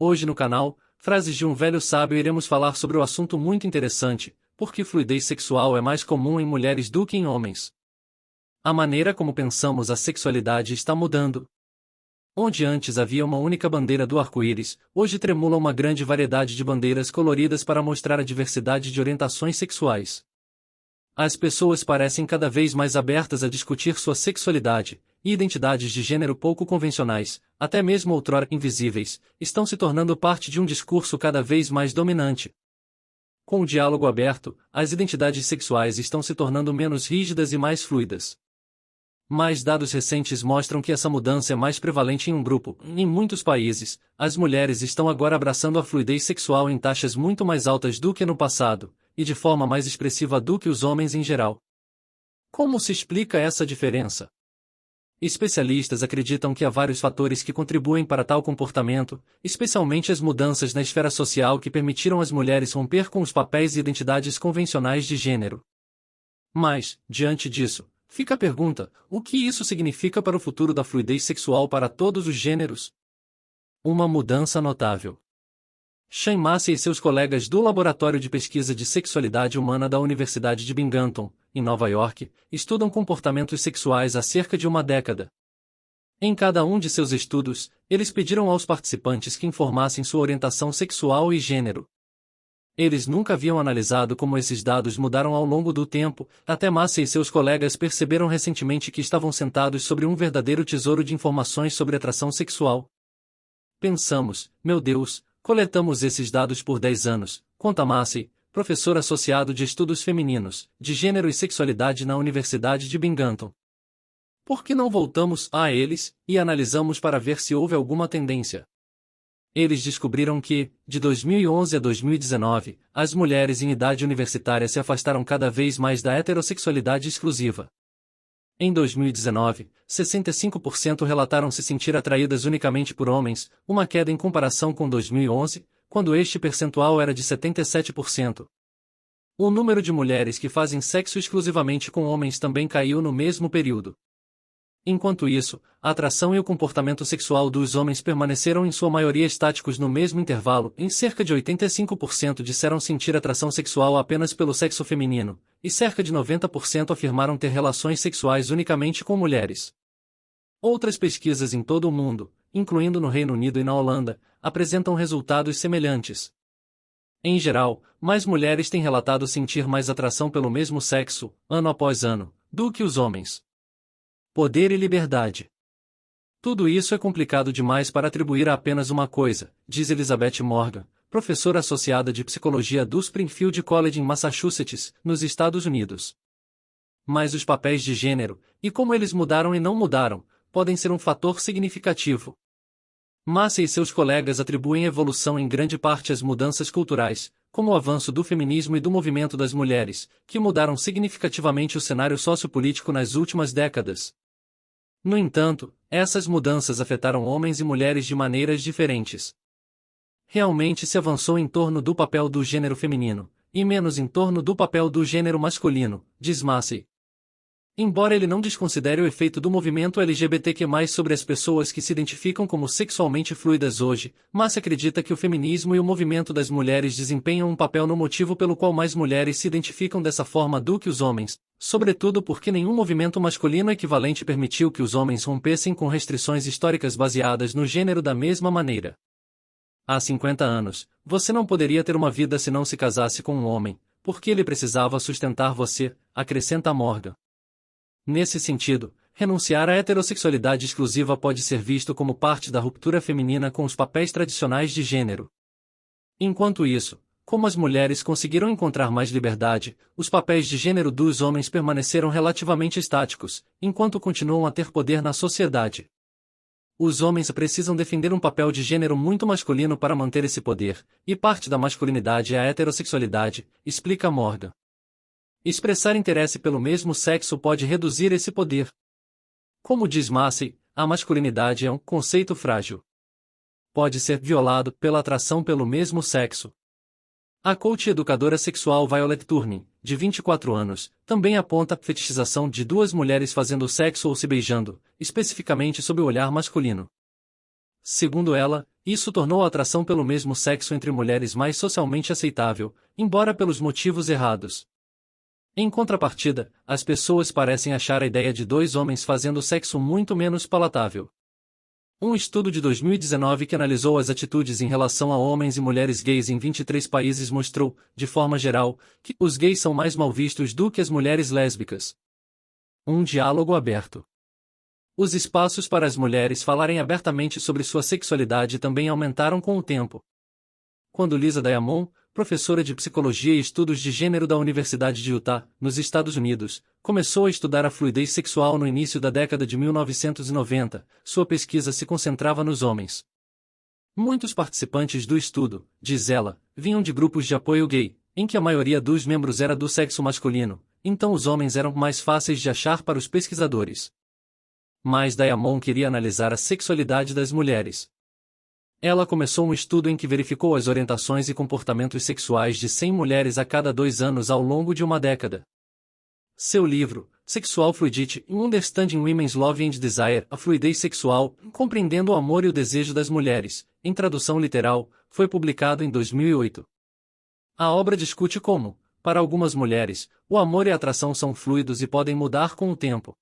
Hoje no canal, Frases de um Velho Sábio, iremos falar sobre o assunto muito interessante: por que fluidez sexual é mais comum em mulheres do que em homens. A maneira como pensamos a sexualidade está mudando. Onde antes havia uma única bandeira do arco-íris, hoje tremula uma grande variedade de bandeiras coloridas para mostrar a diversidade de orientações sexuais. As pessoas parecem cada vez mais abertas a discutir sua sexualidade, e identidades de gênero pouco convencionais, até mesmo outrora invisíveis, estão se tornando parte de um discurso cada vez mais dominante. Com o diálogo aberto, as identidades sexuais estão se tornando menos rígidas e mais fluidas. Mas dados recentes mostram que essa mudança é mais prevalente em um grupo. Em muitos países, as mulheres estão agora abraçando a fluidez sexual em taxas muito mais altas do que no passado, e de forma mais expressiva do que os homens em geral. Como se explica essa diferença? Especialistas acreditam que há vários fatores que contribuem para tal comportamento, especialmente as mudanças na esfera social que permitiram às mulheres romper com os papéis e identidades convencionais de gênero. Mas, diante disso, fica a pergunta: o que isso significa para o futuro da fluidez sexual para todos os gêneros? Uma mudança notável. Sean Massey e seus colegas do Laboratório de Pesquisa de Sexualidade Humana da Universidade de Binghamton, em Nova York, estudam comportamentos sexuais há cerca de uma década. Em cada um de seus estudos, eles pediram aos participantes que informassem sua orientação sexual e gênero. Eles nunca haviam analisado como esses dados mudaram ao longo do tempo, até Massey e seus colegas perceberam recentemente que estavam sentados sobre um verdadeiro tesouro de informações sobre atração sexual. Pensamos, meu Deus, coletamos esses dados por 10 anos, conta Massey, professor associado de estudos femininos, de gênero e sexualidade na Universidade de Binghamton. Por que não voltamos a eles e analisamos para ver se houve alguma tendência? Eles descobriram que, de 2011 a 2019, as mulheres em idade universitária se afastaram cada vez mais da heterossexualidade exclusiva. Em 2019, 65% relataram se sentir atraídas unicamente por homens, uma queda em comparação com 2011, quando este percentual era de 77%. O número de mulheres que fazem sexo exclusivamente com homens também caiu no mesmo período. Enquanto isso, a atração e o comportamento sexual dos homens permaneceram em sua maioria estáticos no mesmo intervalo. Em cerca de 85% disseram sentir atração sexual apenas pelo sexo feminino, e cerca de 90% afirmaram ter relações sexuais unicamente com mulheres. Outras pesquisas em todo o mundo, incluindo no Reino Unido e na Holanda, apresentam resultados semelhantes. Em geral, mais mulheres têm relatado sentir mais atração pelo mesmo sexo, ano após ano, do que os homens. Poder e liberdade. Tudo isso é complicado demais para atribuir a apenas uma coisa, diz Elizabeth Morgan, professora associada de psicologia do Springfield College em Massachusetts, nos Estados Unidos. Mas os papéis de gênero, e como eles mudaram e não mudaram, podem ser um fator significativo. Massey e seus colegas atribuem a evolução em grande parte às mudanças culturais, como o avanço do feminismo e do movimento das mulheres, que mudaram significativamente o cenário sociopolítico nas últimas décadas. No entanto, essas mudanças afetaram homens e mulheres de maneiras diferentes. Realmente se avançou em torno do papel do gênero feminino, e menos em torno do papel do gênero masculino, diz Massey. Embora ele não desconsidere o efeito do movimento LGBTQ+, sobre as pessoas que se identificam como sexualmente fluidas hoje, Massey acredita que o feminismo e o movimento das mulheres desempenham um papel no motivo pelo qual mais mulheres se identificam dessa forma do que os homens, sobretudo porque nenhum movimento masculino equivalente permitiu que os homens rompessem com restrições históricas baseadas no gênero da mesma maneira. Há 50 anos, você não poderia ter uma vida se não se casasse com um homem, porque ele precisava sustentar você, acrescenta Morgan. Nesse sentido, renunciar à heterossexualidade exclusiva pode ser visto como parte da ruptura feminina com os papéis tradicionais de gênero. Enquanto isso, como as mulheres conseguiram encontrar mais liberdade, os papéis de gênero dos homens permaneceram relativamente estáticos, enquanto continuam a ter poder na sociedade. Os homens precisam defender um papel de gênero muito masculino para manter esse poder, e parte da masculinidade é a heterossexualidade, explica Morgan. Expressar interesse pelo mesmo sexo pode reduzir esse poder. Como diz Massey, a masculinidade é um conceito frágil. Pode ser violado pela atração pelo mesmo sexo. A coach e educadora sexual Violet Turning, de 24 anos, também aponta a fetichização de duas mulheres fazendo sexo ou se beijando, especificamente sob o olhar masculino. Segundo ela, isso tornou a atração pelo mesmo sexo entre mulheres mais socialmente aceitável, embora pelos motivos errados. Em contrapartida, as pessoas parecem achar a ideia de dois homens fazendo sexo muito menos palatável. Um estudo de 2019 que analisou as atitudes em relação a homens e mulheres gays em 23 países mostrou, de forma geral, que os gays são mais mal vistos do que as mulheres lésbicas. Um diálogo aberto. Os espaços para as mulheres falarem abertamente sobre sua sexualidade também aumentaram com o tempo. Quando Lisa Diamond, professora de Psicologia e Estudos de Gênero da Universidade de Utah, nos Estados Unidos, começou a estudar a fluidez sexual no início da década de 1990, sua pesquisa se concentrava nos homens. Muitos participantes do estudo, diz ela, vinham de grupos de apoio gay, em que a maioria dos membros era do sexo masculino, então os homens eram mais fáceis de achar para os pesquisadores. Mas Diamond queria analisar a sexualidade das mulheres. Ela começou um estudo em que verificou as orientações e comportamentos sexuais de 100 mulheres a cada 2 anos ao longo de uma década. Seu livro, Sexual Fluidity, Understanding Women's Love and Desire, A Fluidez Sexual, Compreendendo o Amor e o Desejo das Mulheres, em tradução literal, foi publicado em 2008. A obra discute como, para algumas mulheres, o amor e a atração são fluidos e podem mudar com o tempo.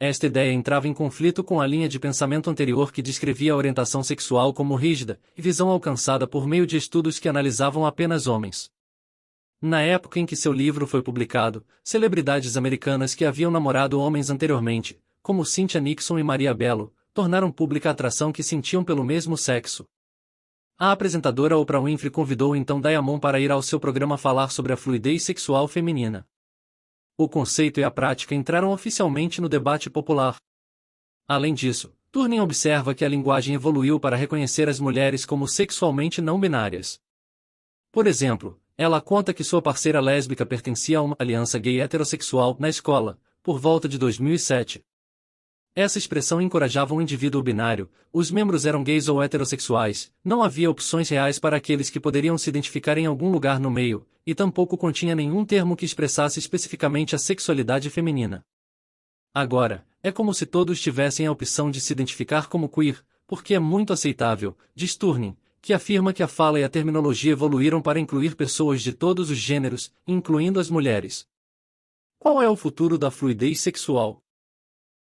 Esta ideia entrava em conflito com a linha de pensamento anterior que descrevia a orientação sexual como rígida, e visão alcançada por meio de estudos que analisavam apenas homens. Na época em que seu livro foi publicado, celebridades americanas que haviam namorado homens anteriormente, como Cynthia Nixon e Maria Bello, tornaram pública a atração que sentiam pelo mesmo sexo. A apresentadora Oprah Winfrey convidou então Diamond para ir ao seu programa falar sobre a fluidez sexual feminina. O conceito e a prática entraram oficialmente no debate popular. Além disso, Turning observa que a linguagem evoluiu para reconhecer as mulheres como sexualmente não binárias. Por exemplo, ela conta que sua parceira lésbica pertencia a uma aliança gay heterossexual na escola, por volta de 2007. Essa expressão encorajava um indivíduo binário, os membros eram gays ou heterossexuais, não havia opções reais para aqueles que poderiam se identificar em algum lugar no meio, e tampouco continha nenhum termo que expressasse especificamente a sexualidade feminina. Agora, é como se todos tivessem a opção de se identificar como queer, porque é muito aceitável, diz Turning, que afirma que a fala e a terminologia evoluíram para incluir pessoas de todos os gêneros, incluindo as mulheres. Qual é o futuro da fluidez sexual?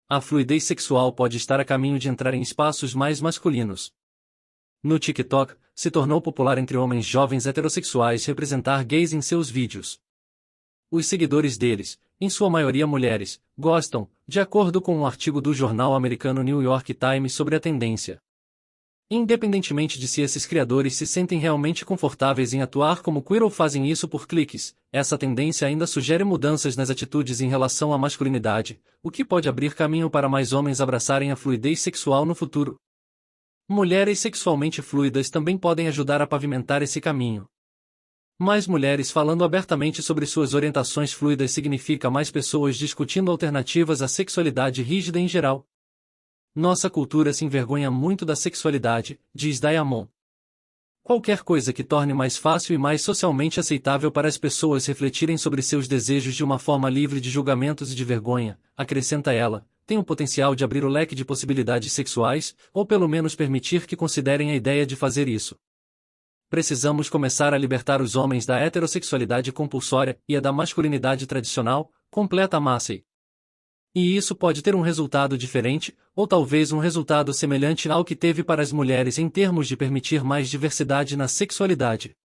A fluidez sexual pode estar a caminho de entrar em espaços mais masculinos. No TikTok, se tornou popular entre homens jovens heterossexuais representar gays em seus vídeos. Os seguidores deles, em sua maioria mulheres, gostam, de acordo com um artigo do jornal americano New York Times sobre a tendência. Independentemente de se esses criadores se sentem realmente confortáveis em atuar como queer ou fazem isso por cliques, essa tendência ainda sugere mudanças nas atitudes em relação à masculinidade, o que pode abrir caminho para mais homens abraçarem a fluidez sexual no futuro. Mulheres sexualmente fluidas também podem ajudar a pavimentar esse caminho. Mais mulheres falando abertamente sobre suas orientações fluidas significa mais pessoas discutindo alternativas à sexualidade rígida em geral. Nossa cultura se envergonha muito da sexualidade, diz Diamond. Qualquer coisa que torne mais fácil e mais socialmente aceitável para as pessoas refletirem sobre seus desejos de uma forma livre de julgamentos e de vergonha, acrescenta ela, tem o potencial de abrir o leque de possibilidades sexuais, ou pelo menos permitir que considerem a ideia de fazer isso. Precisamos começar a libertar os homens da heterossexualidade compulsória e a da masculinidade tradicional, completa Massey. E isso pode ter um resultado diferente, ou talvez um resultado semelhante ao que teve para as mulheres em termos de permitir mais diversidade na sexualidade.